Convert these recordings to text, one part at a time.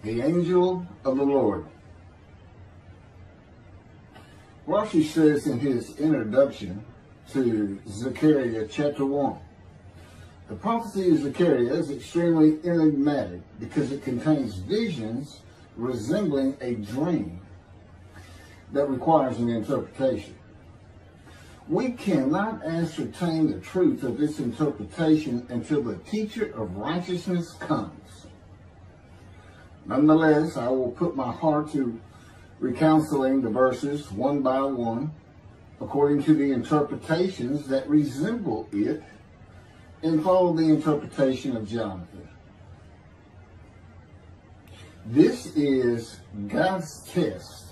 The angel of the Lord. Rashi says in his introduction to Zechariah chapter 1, the prophecy of Zechariah is extremely enigmatic because it contains visions resembling a dream that requires an interpretation. We cannot ascertain the truth of this interpretation until the teacher of righteousness comes. Nonetheless, I will put my heart to recounseling the verses one by one, according to the interpretations that resemble it, and follow the interpretation of Jonathan. This is God's test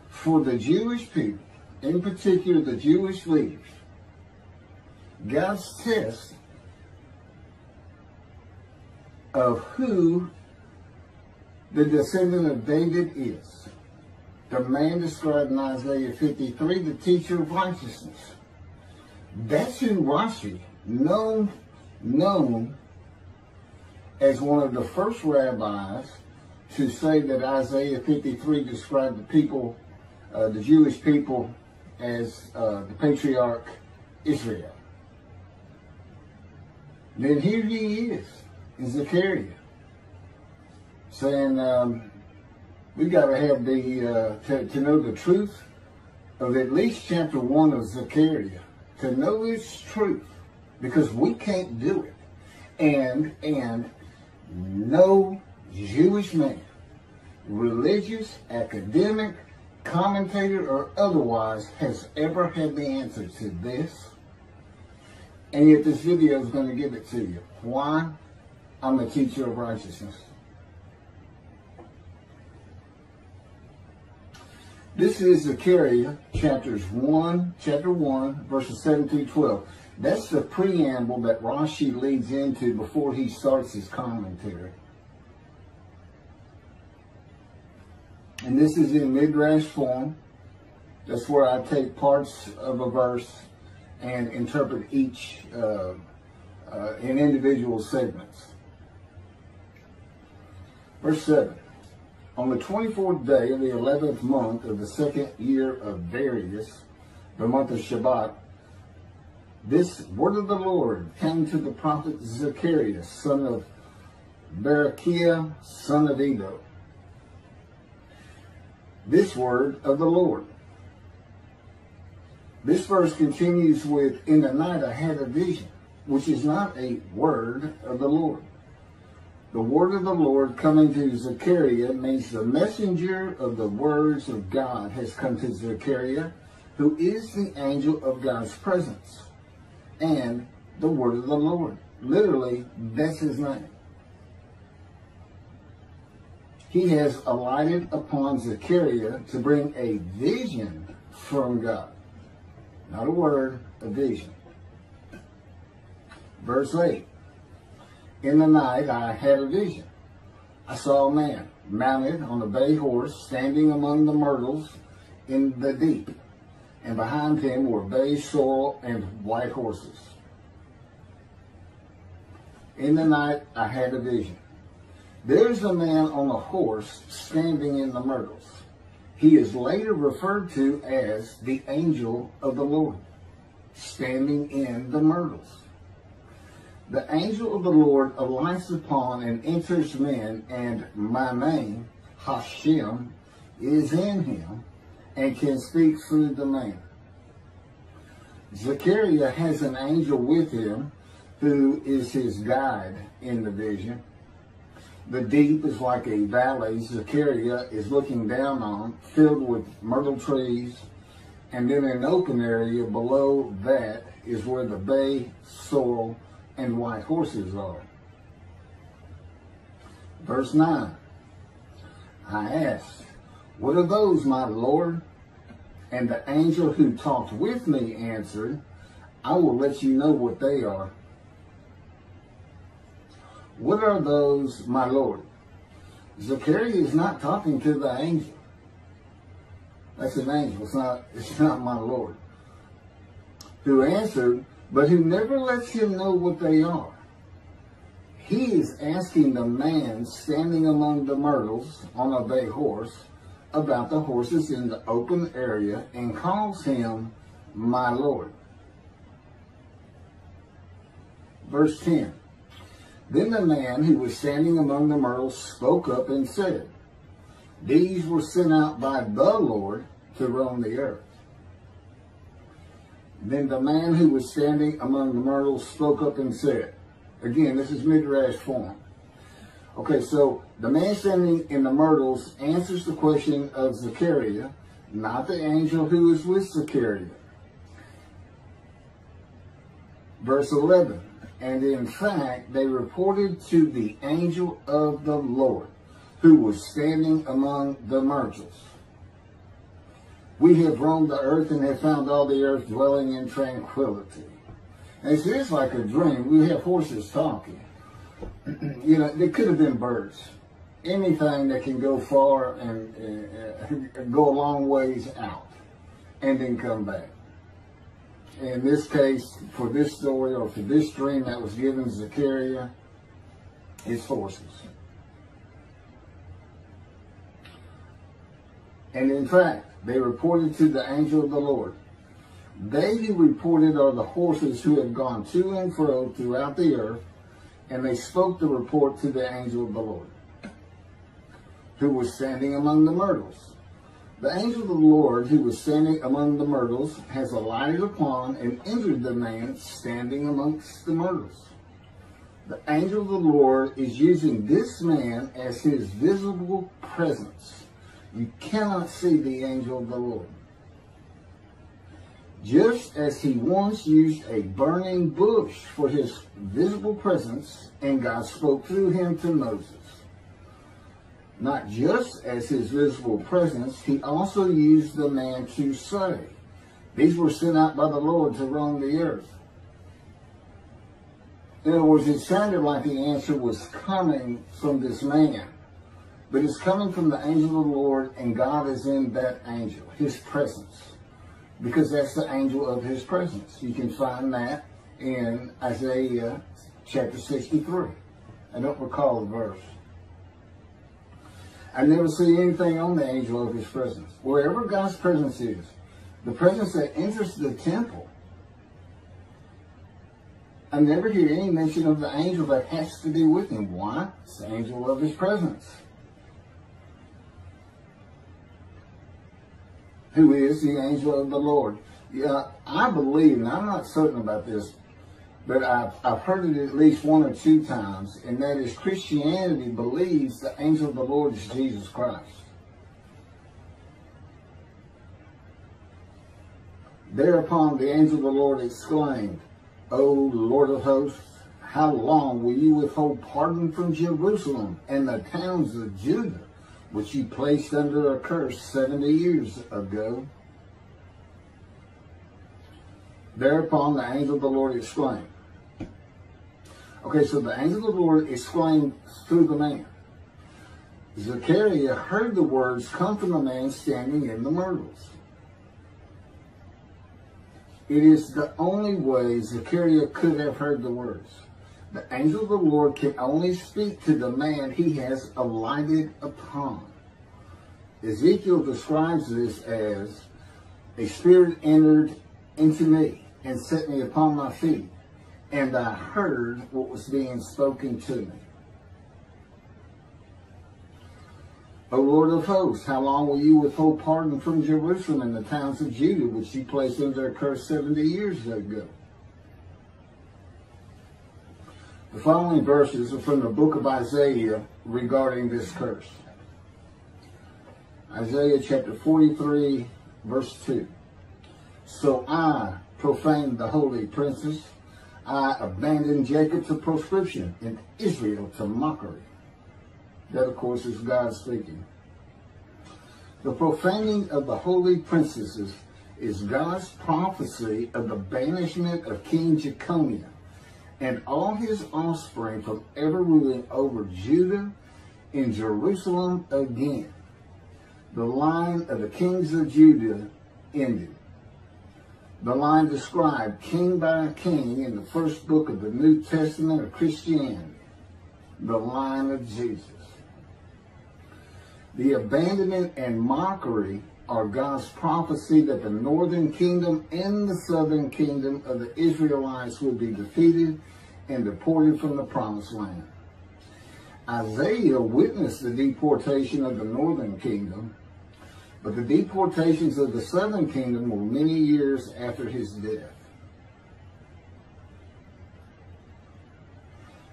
for the Jewish people, in particular the Jewish leaders. God's test of who the descendant of David is. The man described in Isaiah 53, the teacher of righteousness. That's who Rashi, known as one of the first rabbis to say that Isaiah 53 described the people, the Jewish people, as the patriarch Israel. Then here he is in Zechariah, saying we got to have the to know the truth of at least chapter 1 of Zechariah, to know its truth, because we can't do it, and no Jewish man, religious, academic, commentator, or otherwise, has ever had the answer to this. And yet this video is going to give it to you. Why? I'm a teacher of righteousness. This is Zechariah chapter 1, verses 7 through 12. That's the preamble that Rashi leads into before he starts his commentary. And this is in midrash form. That's where I take parts of a verse and interpret each in individual segments. Verse 7. On the 24th day of the 11th month of the second year of Darius, the month of Shabbat, this word of the Lord came to the prophet Zechariah, son of Berechiah, son of Edo. This word of the Lord. This verse continues with, in the night I had a vision, which is not a word of the Lord. The word of the Lord coming to Zechariah means the messenger of the words of God has come to Zechariah, who is the angel of God's presence, and the word of the Lord. Literally, that's his name. He has alighted upon Zechariah to bring a vision from God. Not a word, a vision. Verse 8. In the night I had a vision. I saw a man mounted on a bay horse standing among the myrtles in the deep, and behind him were bay, sorrel, and white horses. In the night I had a vision. There's a man on a horse standing in the myrtles. He is later referred to as the angel of the Lord, standing in the myrtles. The angel of the Lord alights upon and enters men, and my name, Hashem, is in him and can speak through the man. Zechariah has an angel with him who is his guide in the vision. The deep is like a valley Zechariah is looking down on, filled with myrtle trees, and then an open area below that is where the bay, sorrel, and white horses are. Verse 9. I asked, what are those, my Lord? And the angel who talked with me answered, I will let you know what they are. What are those, my Lord? Zechariah is not talking to the angel. That's an angel. It's not my Lord. Who answered, but who never lets him know what they are. he is asking the man standing among the myrtles on a bay horse about the horses in the open area and calls him my Lord. Verse 10. Then the man who was standing among the myrtles spoke up and said, these were sent out by the Lord to roam the earth. Then the man who was standing among the myrtles spoke up and said, again, this is midrash form. Okay, so the man standing in the myrtles answers the question of Zechariah, not the angel who is with Zechariah. Verse 11, and in fact, they reported to the angel of the Lord, who was standing among the myrtles. We have roamed the earth and have found all the earth dwelling in tranquility. And it's just like a dream. We have horses talking. You know, they could have been birds. Anything that can go far and go a long ways out and then come back. In this case, for this story or for this dream that was given Zechariah, it's horses. And in fact, they reported to the angel of the Lord. They who reported are the horses who have gone to and fro throughout the earth, and they spoke the report to the angel of the Lord, who was standing among the myrtles. The angel of the Lord, who was standing among the myrtles, has alighted upon and entered the man standing amongst the myrtles. The angel of the Lord is using this man as his visible presence. You cannot see the angel of the Lord. Just as he once used a burning bush for his visible presence, and God spoke through him to Moses. Not just as his visible presence, he also used the man to say, these were sent out by the Lord to roam the earth. In other words, it sounded like the answer was coming from this man. But it's coming from the angel of the Lord, and God is in that angel, his presence. Because that's the angel of his presence. You can find that in Isaiah chapter 63. I don't recall the verse. I never see anything on the angel of his presence. Wherever God's presence is, the presence that enters the temple, I never hear any mention of the angel that has to be with him. Why? It's the angel of his presence, who is the angel of the Lord. Yeah, I believe, and I'm not certain about this, but I've heard it at least one or two times, and that is Christianity believes the angel of the Lord is Jesus Christ. Thereupon the angel of the Lord exclaimed, O Lord of hosts, how long will you withhold pardon from Jerusalem and the towns of Judah, which you placed under a curse 70 years ago? Thereupon the angel of the Lord exclaimed. Okay, so the angel of the Lord exclaimed through the man. Zechariah heard the words come from the man standing in the myrtles. It is the only way Zechariah could have heard the words. The angel of the Lord can only speak to the man he has alighted upon. Ezekiel describes this as, a spirit entered into me and set me upon my feet, and I heard what was being spoken to me. O Lord of hosts, how long will you withhold pardon from Jerusalem and the towns of Judah, which you placed under a curse 70 years ago? The following verses are from the book of Isaiah regarding this curse. Isaiah chapter 43, verse 2. So I profaned the holy princes. I abandoned Jacob to proscription and Israel to mockery. That, of course, is God speaking. The profaning of the holy princesses is God's prophecy of the banishment of King Jeconiah and all his offspring from ever ruling over Judah and Jerusalem again. The line of the kings of Judah ended. The line described king by king in the first book of the New Testament of Christianity. the line of Jesus. The abandonment and mockery are God's prophecy that the northern kingdom and the southern kingdom of the Israelites will be defeated and deported from the promised land. Isaiah witnessed the deportation of the northern kingdom, but the deportations of the southern kingdom were many years after his death.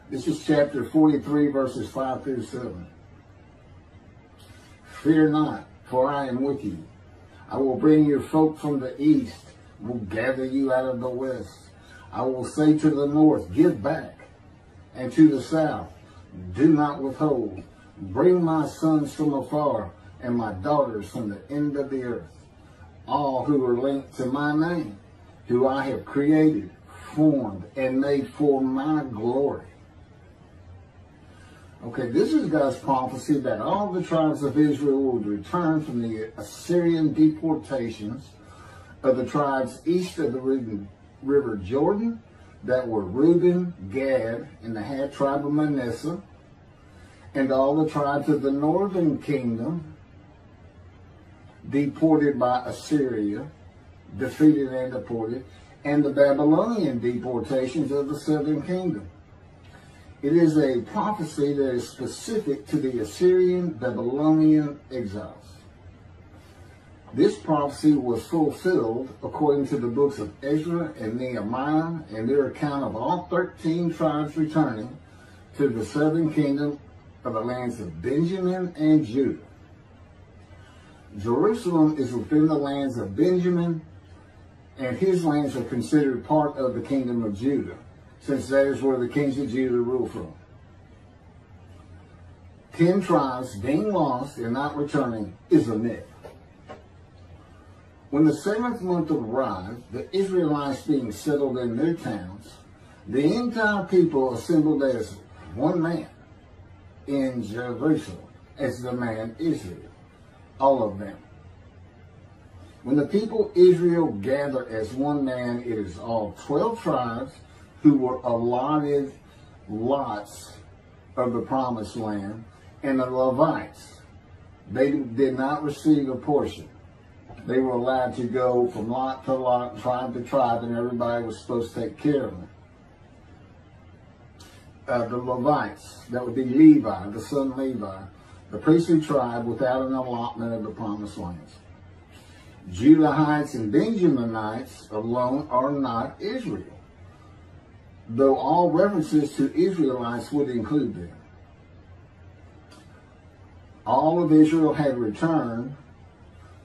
This is chapter 43, verses 5 through 7. Fear not, for I am with you. I will bring your folk from the east, will gather you out of the west. I will say to the north, give back, and to the south, do not withhold. Bring my sons from afar, and my daughters from the end of the earth. All who are linked to my name, who I have created, formed, and made for my glory. Okay, this is God's prophecy that all the tribes of Israel would return from the Assyrian deportations of the tribes east of the river Jordan, that were Reuben, Gad, and the half tribe of Manasseh, and all the tribes of the northern kingdom, deported by Assyria, defeated and deported, and the Babylonian deportations of the southern kingdom. It is a prophecy that is specific to the Assyrian Babylonian exiles. This prophecy was fulfilled according to the books of Ezra and Nehemiah and their account of all 13 tribes returning to the southern kingdom of the lands of Benjamin and Judah. Jerusalem is within the lands of Benjamin, and his lands are considered part of the kingdom of Judah, since that is where the kings of Judah rule from. 10 tribes being lost and not returning is a myth. When the 7th month arrived, the Israelites being settled in their towns, the entire people assembled as one man in Jerusalem, as the man Israel, all of them. When the people Israel gather as one man, it is all 12 tribes who were allotted lots of the promised land, and the Levites, they did not receive a portion. They were allowed to go from lot to lot, tribe to tribe, and everybody was supposed to take care of them. The Levites, that would be Levi, the son of Levi, the priestly tribe without an allotment of the promised lands. Judahites and Benjaminites alone are not Israel, though all references to Israelites would include them. All of Israel had returned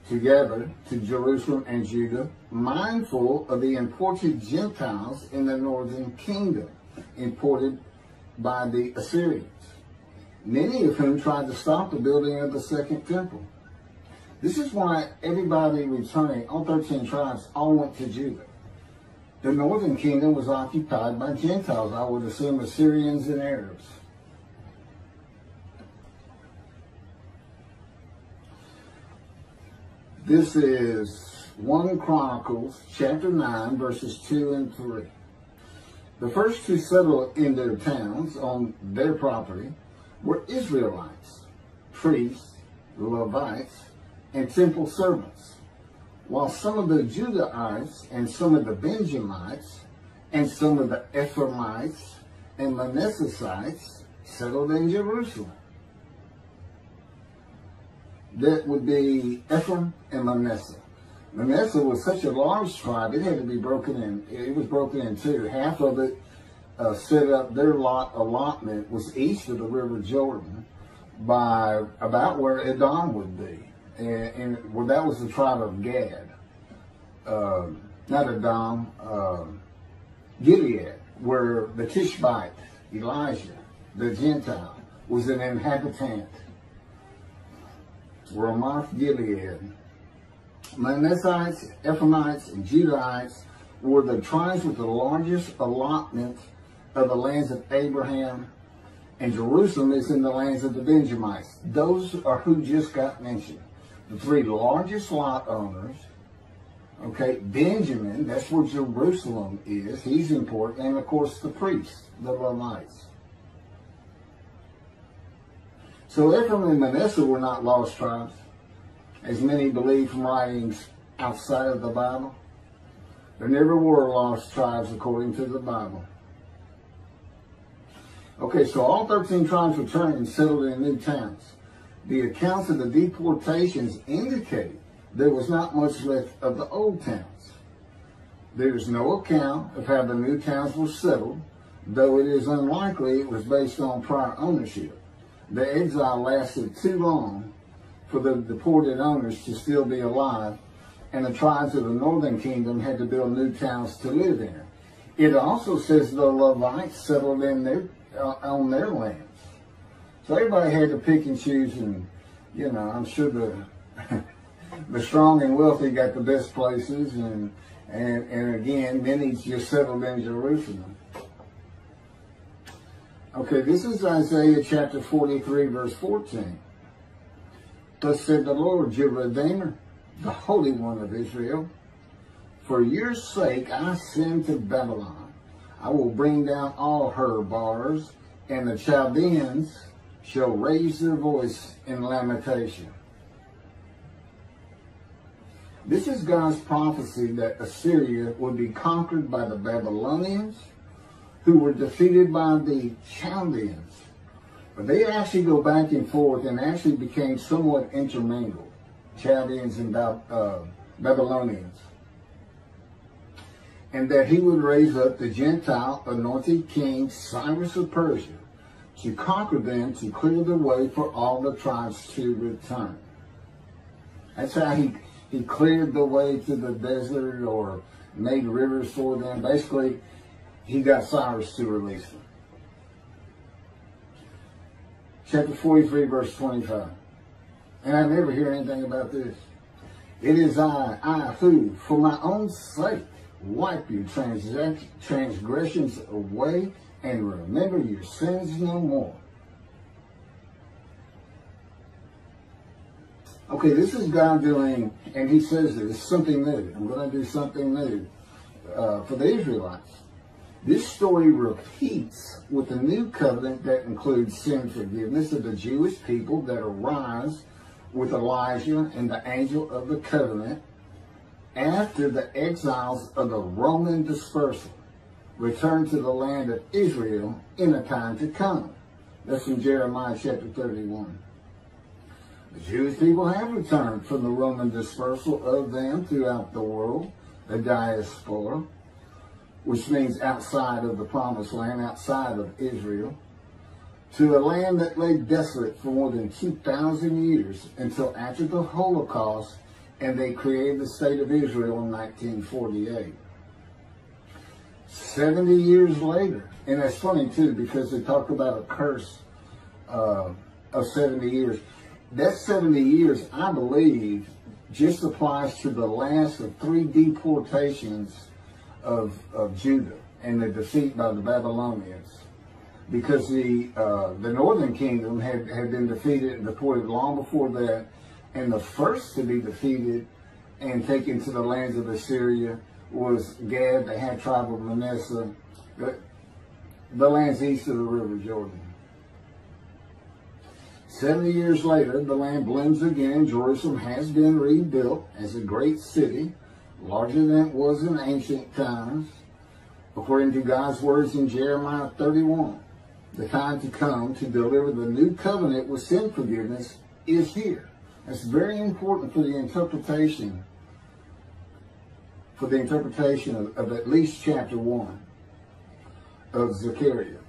together to Jerusalem and Judah, mindful of the imported Gentiles in the northern kingdom, imported by the Assyrians, many of whom tried to stop the building of the second temple. This is why everybody returning, all 13 tribes, all went to Judah. The northern kingdom was occupied by Gentiles, I would assume Assyrians and Arabs. This is 1 Chronicles chapter 9, verses 2 and 3. The first to settle in their towns on their property were Israelites, priests, Levites, and temple servants, while some of the Judahites and some of the Benjamites and some of the Ephraimites and Manassesites settled in Jerusalem. That would be Ephraim and Manasseh. Manasseh was such a large tribe, it had to be broken in. It was broken in two. Half of it set up, their allotment was east of the river Jordan by about where Edom would be. And well, that was the tribe of Gad. Not Edom, Gilead, where the Tishbite, Elijah, the Gentile, was an inhabitant. Ramoth Gilead. Manassites, Ephraimites, and Judahites were the tribes with the largest allotment of the lands of Abraham, and Jerusalem is in the lands of the Benjamites. Those are who just got mentioned. The 3 largest lot owners, okay, Benjamin, that's where Jerusalem is, he's important, and of course the priests, the Levites. So Ephraim and Manasseh were not lost tribes, as many believe from writings outside of the Bible. There never were lost tribes according to the Bible. Okay, so all 13 tribes returned and settled in new towns. The accounts of the deportations indicate there was not much left of the old towns. There is no account of how the new towns were settled, though it is unlikely it was based on prior ownership. The exile lasted too long for the deported owners to still be alive, and the tribes of the northern kingdom had to build new towns to live in. It also says the Levites settled in on their lands. So everybody had to pick and choose, and, you know, I'm sure the strong and wealthy got the best places, and again, many just settled in Jerusalem. Okay, this is Isaiah chapter 43, verse 14. Thus said the Lord, your Redeemer, the Holy One of Israel, for your sake I send to Babylon. I will bring down all her bars, and the Chaldeans shall raise their voice in lamentation. This is God's prophecy that Assyria would be conquered by the Babylonians, who were defeated by the Chaldeans. But they actually go back and forth and actually became somewhat intermingled, Chaldeans and Babylonians. And that he would raise up the Gentile anointed king Cyrus of Persia to conquer them, to clear the way for all the tribes to return. That's how he cleared the way to the desert, or made rivers for them. Basically, he got Cyrus to release them. Chapter 43, verse 25. And I never hear anything about this. It is I who, for my own sake, wipe your transgressions away and remember your sins no more. Okay, this is God doing, and he says there's something new. I'm going to do something new for the Israelites. This story repeats with a new covenant that includes sin forgiveness of the Jewish people that arise with Elijah and the angel of the covenant after the exiles of the Roman dispersal return to the land of Israel in a time to come. That's in Jeremiah chapter 31. The Jewish people have returned from the Roman dispersal of them throughout the world, the diaspora, which means outside of the promised land, outside of Israel, to a land that lay desolate for more than 2,000 years until after the Holocaust, and they created the state of Israel in 1948. 70 years later, and that's funny too, because they talk about a curse of 70 years. That 70 years, I believe, just applies to the last of 3 deportations of Judah and the defeat by the Babylonians, because the northern kingdom had been defeated and deported long before that, and the first to be defeated and taken to the lands of Assyria was Gad, the half tribe of Manasseh, the lands east of the river Jordan. 70 years later, the land blooms again. Jerusalem has been rebuilt as a great city, larger than it was in ancient times. According to God's words in Jeremiah 31, the time to come to deliver the new covenant with sin forgiveness is here. That's very important for the interpretation of at least chapter 1 of Zechariah.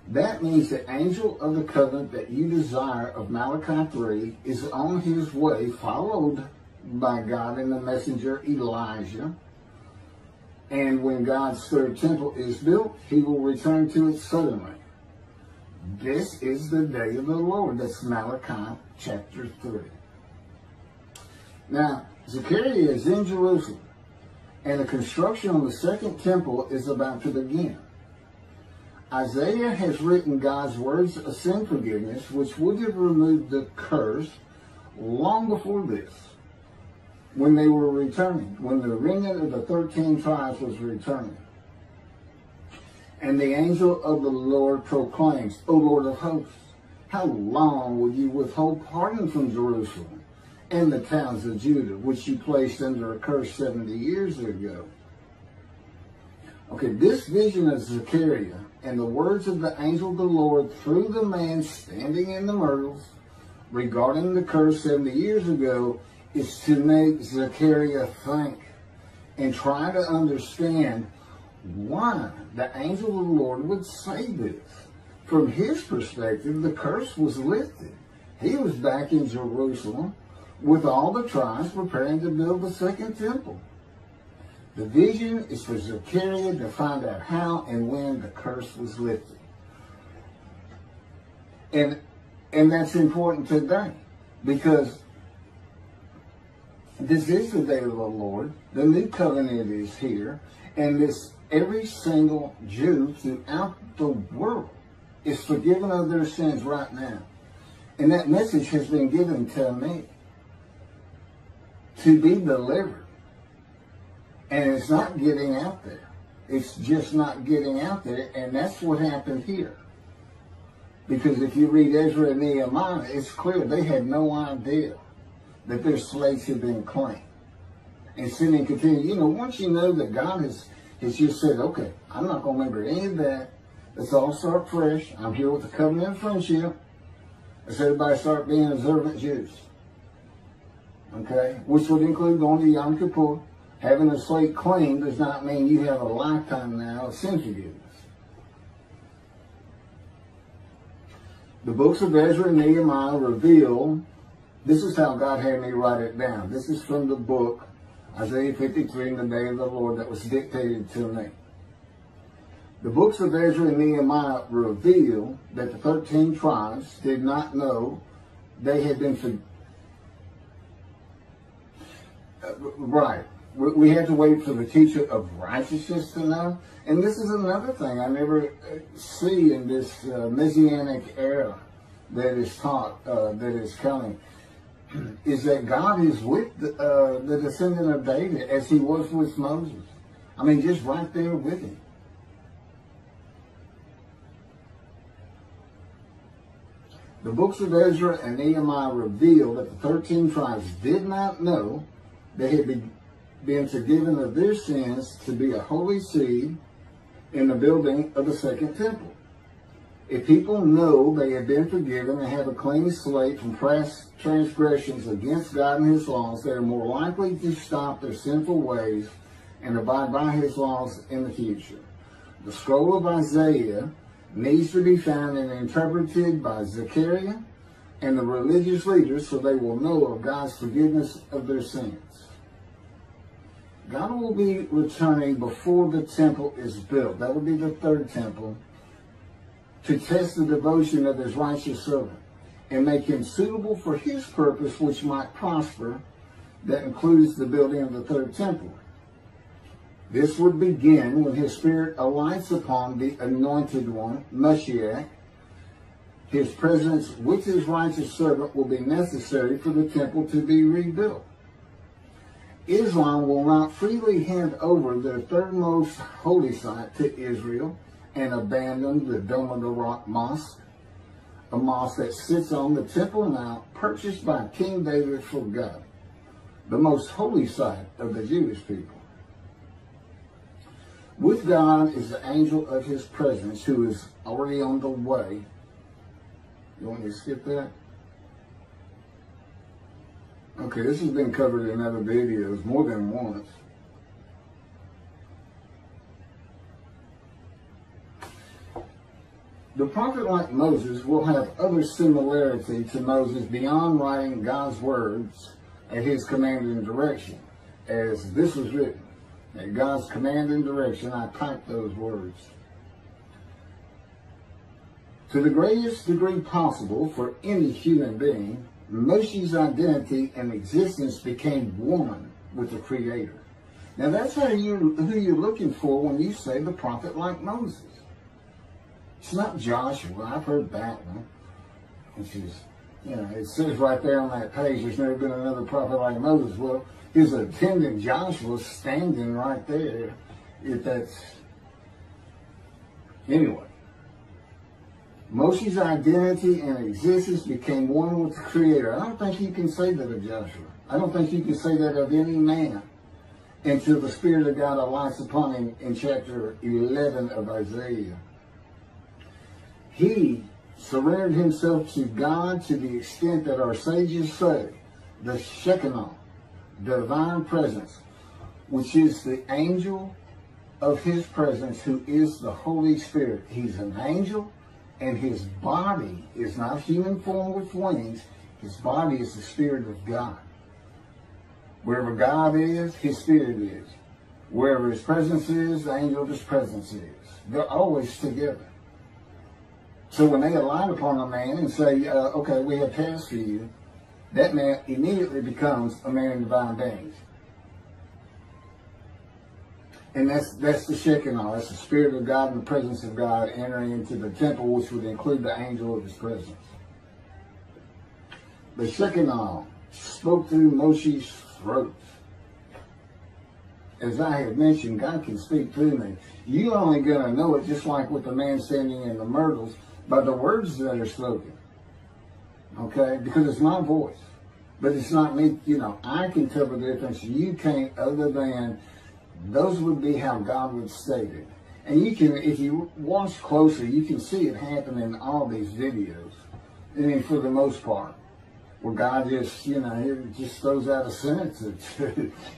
That means the angel of the covenant that you desire of Malachi 3 is on his way, followed by God and the messenger Elijah. And when God's third temple is built, he will return to it suddenly. This is the day of the Lord. That's Malachi chapter 3. Now, Zechariah is in Jerusalem, and the construction on the second temple is about to begin. Isaiah has written God's words of sin forgiveness, which would have removed the curse long before this, when they were returning, when the remnant of the 13 tribes was returning. And the angel of the Lord proclaims, O Lord of hosts, how long will you withhold pardon from Jerusalem and the towns of Judah, which you placed under a curse 70 years ago? Okay, this vision of Zechariah and the words of the angel of the Lord through the man standing in the myrtles regarding the curse 70 years ago is to make Zechariah think and try to understand why the angel of the Lord would say this. From his perspective, the curse was lifted. He was back in Jerusalem with all the tribes preparing to build the second temple. The vision is for Zechariah to find out how and when the curse was lifted. And that's important today, because this is the day of the Lord. The new covenant is here, and every single Jew throughout the world is forgiven of their sins right now. And that message has been given to me to be delivered. And it's not getting out there. It's just not getting out there. And that's what happened here. Because if you read Ezra and Nehemiah, it's clear they had no idea that their slaves had been claimed. And sin and continue. You know, once you know that God has just said, okay, I'm not going to remember any of that. Let's all start fresh. I'm here with a covenant of friendship. Let's everybody start being observant Jews. Okay? Which would include going to Yom Kippur. Having a slate claimed does not mean you have a lifetime now of sin forgiveness. The books of Ezra and Nehemiah reveal, this is how God had me write it down. This is from the book, Isaiah 53, in the day of the Lord, that was dictated to me. The books of Ezra and Nehemiah reveal that the 13 tribes did not know they had been right. We had to wait for the teacher of righteousness to know. And this is another thing I never see in this Messianic era that is taught, that is coming, is that God is with the descendant of David as he was with Moses. I mean, just right there with him. The books of Ezra and Nehemiah reveal that the 13 tribes did not know they had been forgiven of their sins to be a holy seed in the building of the second temple. If people know they have been forgiven and have a clean slate from past transgressions against God and his laws, they are more likely to stop their sinful ways and abide by his laws in the future. The scroll of Isaiah needs to be found and interpreted by Zechariah and the religious leaders so they will know of God's forgiveness of their sins. God will be returning before the temple is built. That will be the third temple, to test the devotion of his righteous servant and make him suitable for his purpose, which might prosper. That includes the building of the third temple. This would begin when his spirit alights upon the anointed one, Moshiach. His presence with his righteous servant will be necessary for the temple to be rebuilt. Islam will not freely hand over their third most holy site to Israel and abandon the Dome of the Rock Mosque, a mosque that sits on the Temple Mount purchased by King David for God, the most holy site of the Jewish people. With God is the angel of his presence, who is already on the way. You want me to skip that? Okay, this has been covered in other videos more than once. The prophet like Moses will have other similarity to Moses beyond writing God's words at his command and direction. As this was written, at God's command and direction, I typed those words. To the greatest degree possible for any human being, Moshe's identity and existence became one with the Creator. Now that's who you're looking for when you say the prophet like Moses. It's not Joshua. I've heard that one. Which is, you know, it says right there on that page, there's never been another prophet like Moses. Well, his attendant Joshua standing right there. If that's, anyway. Moshe's identity and existence became one with the Creator. I don't think you can say that of Joshua. I don't think you can say that of any man until the Spirit of God alights upon him in chapter 11 of Isaiah. He surrendered himself to God to the extent that our sages say the Shekinah, the divine presence, which is the angel of his presence, who is the Holy Spirit. He's an angel, and his body is not human form with wings. His body is the Spirit of God. Wherever God is, his Spirit is. Wherever his presence is, the angel of his presence is. They're always together. So when they alight upon a man and say, okay, we have tasks for you, that man immediately becomes a man in divine beings. And that's the Shekinah. That's the Spirit of God and the presence of God entering into the temple, which would include the angel of his presence. The Shekinah spoke through Moshe's throat. As I have mentioned, God can speak through me. You're only going to know it, just like with the man standing in the myrtles, by the words that are spoken. Okay? Because it's my voice. But it's not me. You know, I can tell the difference. You can't, other than those would be how God would state it. And you can, if you watch closer, you can see it happen in all these videos. I mean, for the most part. Where God just, you know, it just throws out a sentence.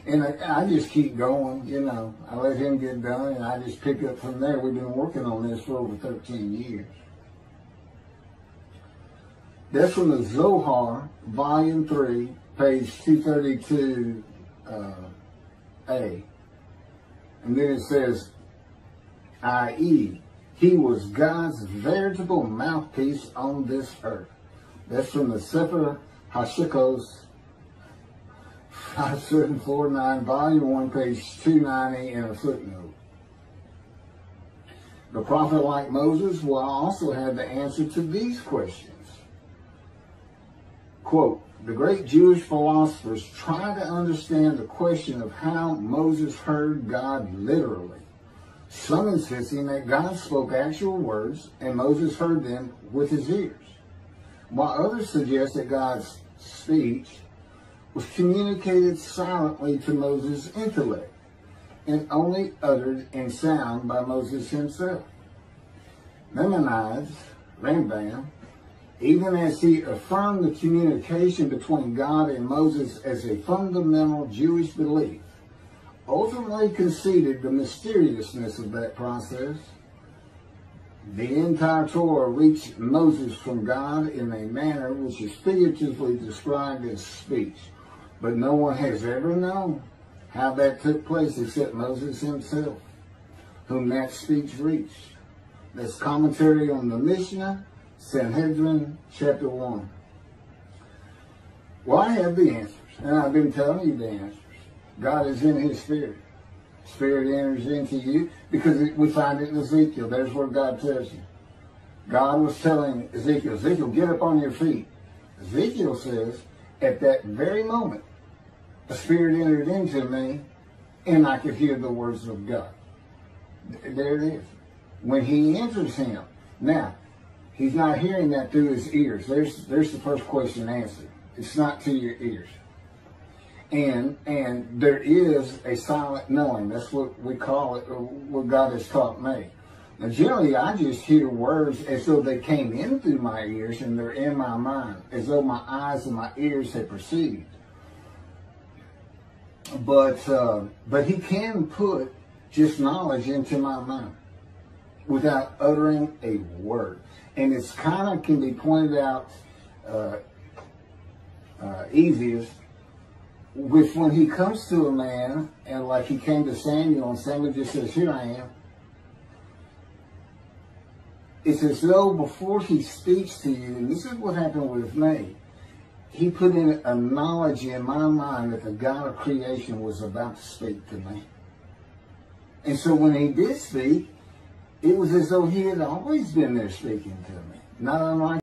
And I just keep going, you know. I let him get done, and I just pick up from there. We've been working on this for over 13 years. That's from the Zohar, Volume 3, page 232A. And then it says, i.e., he was God's veritable mouthpiece on this earth. That's from the Sefer Hashikos, 5749, Volume 1, page 290, and a footnote. The prophet, like Moses, will also have the answer to these questions. Quote, the great Jewish philosophers try to understand the question of how Moses heard God literally. Some insisting that God spoke actual words and Moses heard them with his ears, while others suggest that God's speech was communicated silently to Moses' intellect and only uttered in sound by Moses himself. Maimonides, Rambam, even as he affirmed the communication between God and Moses as a fundamental Jewish belief, ultimately conceded the mysteriousness of that process. The entire Torah reached Moses from God in a manner which is figuratively described as speech, but no one has ever known how that took place except Moses himself, whom that speech reached. That's commentary on the Mishnah, Sanhedrin, chapter 1. Well, I have the answers, and I've been telling you the answers. God is in his Spirit. Spirit enters into you, because we find it in Ezekiel. There's where God tells you. God was telling Ezekiel, Ezekiel, get up on your feet. Ezekiel says, at that very moment, a Spirit entered into me, and I could hear the words of God. There it is. When he enters him. Now, he's not hearing that through his ears. There's the first question answered. It's not to your ears. And there is a silent knowing. That's what we call it, or what God has taught me. Now, generally, I just hear words as though they came in through my ears and they're in my mind, as though my eyes and my ears had perceived. But he can put just knowledge into my mind without uttering a word. And it's kind of can be pointed out easiest with when he comes to a man, and like he came to Samuel, and Samuel just says, here I am. It's as though before he speaks to you, and this is what happened with me, he put in a knowledge in my mind that the God of creation was about to speak to me. And so when he did speak, it was as though he had always been there speaking to me. Not unlike